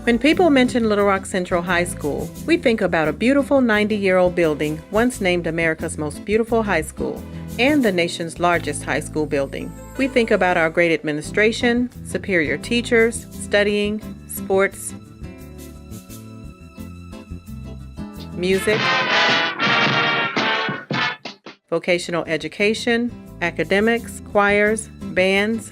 When people mention Little Rock Central High School, we think about a beautiful 90-year-old building once named America's most beautiful high school and the nation's largest high school building. We think about our great administration, superior teachers, studying, sports, music, vocational education, academics, choirs, bands,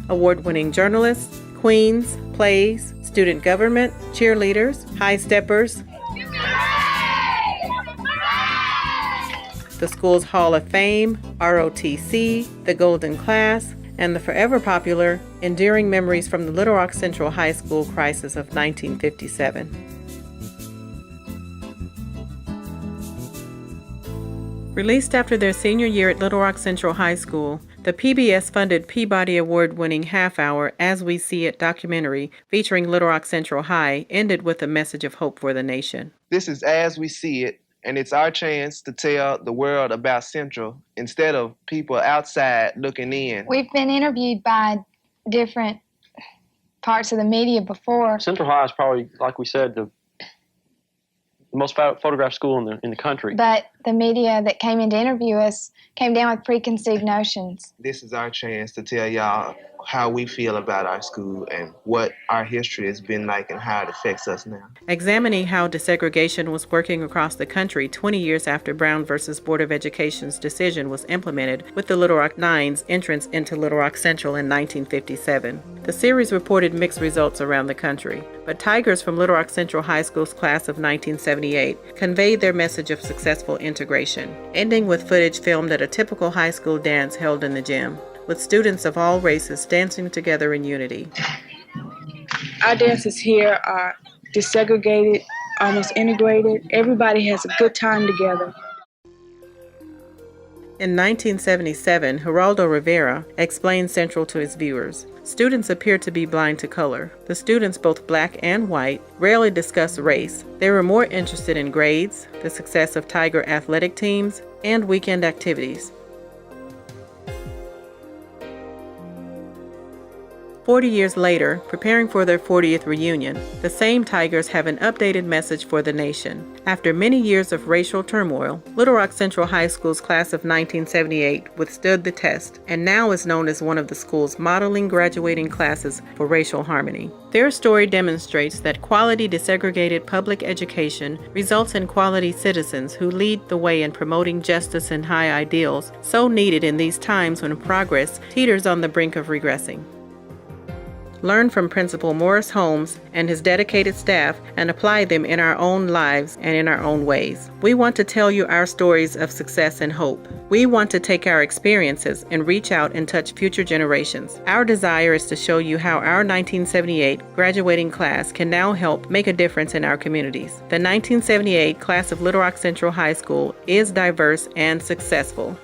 award-winning journalists, queens, plays, student government, cheerleaders, high steppers, the school's Hall of Fame, ROTC, the Golden Class, and the forever popular Enduring Memories from the Little Rock Central High School Crisis of 1957. Released after their senior year at Little Rock Central High School, the PBS-funded Peabody Award-winning half-hour As We See It documentary featuring Little Rock Central High ended with a message of hope for the nation. This is As We See It, and it's our chance to tell the world about Central instead of people outside looking in. We've been interviewed by different parts of the media before. Central High is probably, like we said, the most photographed school in the country. But the media that came in to interview us came down with preconceived notions. This is our chance to tell y'all how we feel about our school and what our history has been like and how it affects us now. Examining how desegregation was working across the country 20 years after Brown versus Board of Education's decision was implemented with the Little Rock Nine's entrance into Little Rock Central in 1957. The series reported mixed results around the country, but Tigers from Little Rock Central High School's class of 1978 conveyed their message of successful integration, ending with footage filmed at a typical high school dance held in the gym, with students of all races dancing together in unity. Our dances here are desegregated, almost integrated. Everybody has a good time together. In 1977, Geraldo Rivera explained Central to his viewers. Students appeared to be blind to color. The students, both black and white, rarely discussed race. They were more interested in grades, the success of Tiger athletic teams, and weekend activities. 40 years later, preparing for their 40th reunion, the same Tigers have an updated message for the nation. After many years of racial turmoil, Little Rock Central High School's class of 1978 withstood the test and now is known as one of the school's modeling graduating classes for racial harmony. Their story demonstrates that quality desegregated public education results in quality citizens who lead the way in promoting justice and high ideals so needed in these times when progress teeters on the brink of regressing. Learn from Principal Morris Holmes and his dedicated staff and apply them in our own lives and in our own ways. We want to tell you our stories of success and hope. We want to take our experiences and reach out and touch future generations. Our desire is to show you how our 1978 graduating class can now help make a difference in our communities. The 1978 class of Little Rock Central High School is diverse and successful.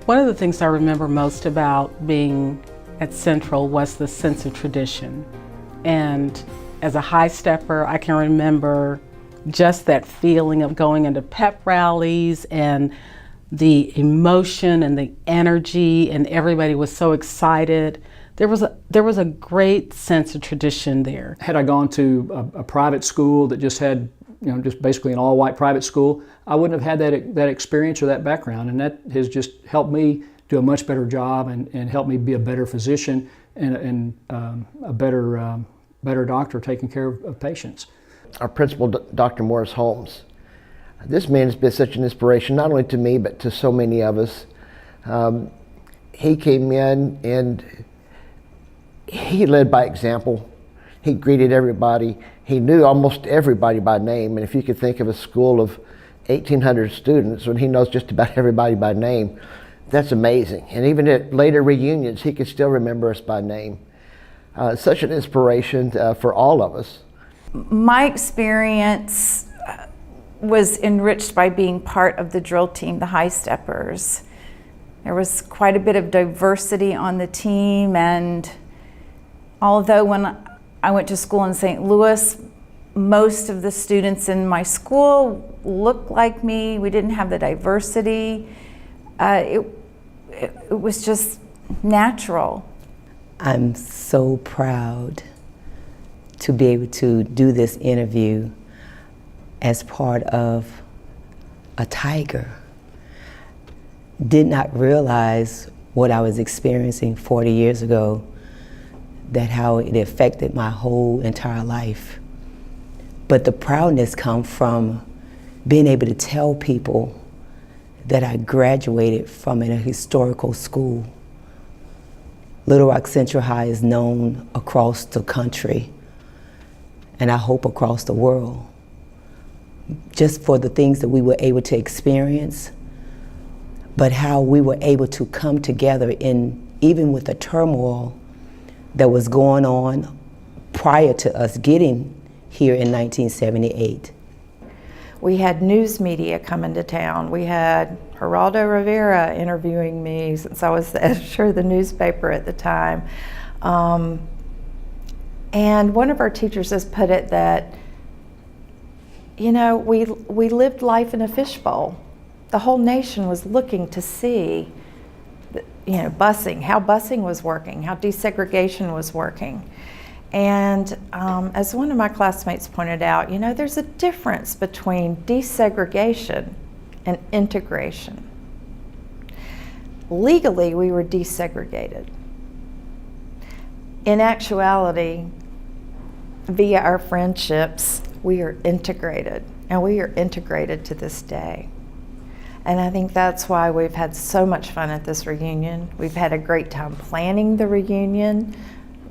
One of the things I remember most about being at Central was the sense of tradition. And as a high stepper, I can remember just that feeling of going into pep rallies and the emotion and the energy, and everybody was so excited. There was a great sense of tradition there. Had I gone to a private school that just had, just basically an all-white private school, I wouldn't have had that experience or that background, and that has just helped me do a much better job and help me be a better physician and a better doctor taking care of patients. Our principal, Dr. Morris Holmes, this man has been such an inspiration, not only to me, but to so many of us. He came in and he led by example. He greeted everybody. He knew almost everybody by name. And if you could think of a school of 1,800 students when he knows just about everybody by name, that's amazing. And even at later reunions, he could still remember us by name. Such an inspiration for all of us. My experience was enriched by being part of the drill team, the High Steppers. There was quite a bit of diversity on the team, and although when I went to school in St. Louis, most of the students in my school looked like me. We didn't have the diversity. It was just natural. I'm so proud to be able to do this interview as part of a Tiger. Did not realize what I was experiencing 40 years ago, that how it affected my whole entire life. But the proudness comes from being able to tell people that I graduated from a historical school. Little Rock Central High is known across the country, and I hope across the world, just for the things that we were able to experience, but how we were able to come together even with the turmoil that was going on prior to us getting here in 1978. We had news media coming to town. We had Geraldo Rivera interviewing me since I was the editor of the newspaper at the time. And one of our teachers has put it that, you know, we lived life in a fishbowl. The whole nation was looking to see, you know, busing, how busing was working, how desegregation was working. And as one of my classmates pointed out, you know, there's a difference between desegregation and integration. Legally, we were desegregated. In actuality, via our friendships, we are integrated, and we are integrated to this day. And I think that's why we've had so much fun at this reunion. We've had a great time planning the reunion,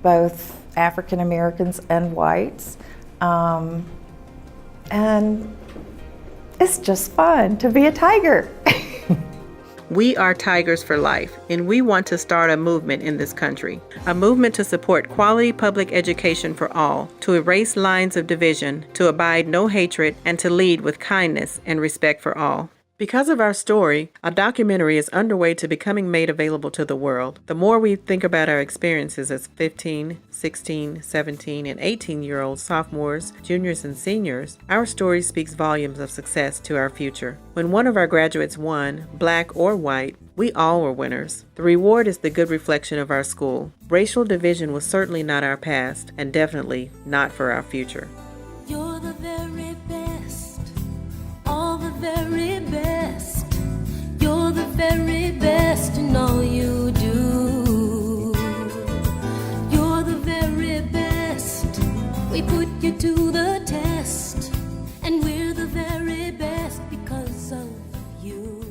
both African Americans and whites. And it's just fun to be a Tiger. We are Tigers for Life, and we want to start a movement in this country. A movement to support quality public education for all, to erase lines of division, to abide no hatred, and to lead with kindness and respect for all. Because of our story, a documentary is underway to becoming made available to the world. The more we think about our experiences as 15, 16, 17, and 18-year-old sophomores, juniors, and seniors, our story speaks volumes of success to our future. When one of our graduates won, black or white, we all were winners. The reward is the good reflection of our school. Racial division was certainly not our past, and definitely not for our future. You're the very best, all the very best. You're the very best in all you do. You're the very best. We put you to the test, and we're the very best because of you.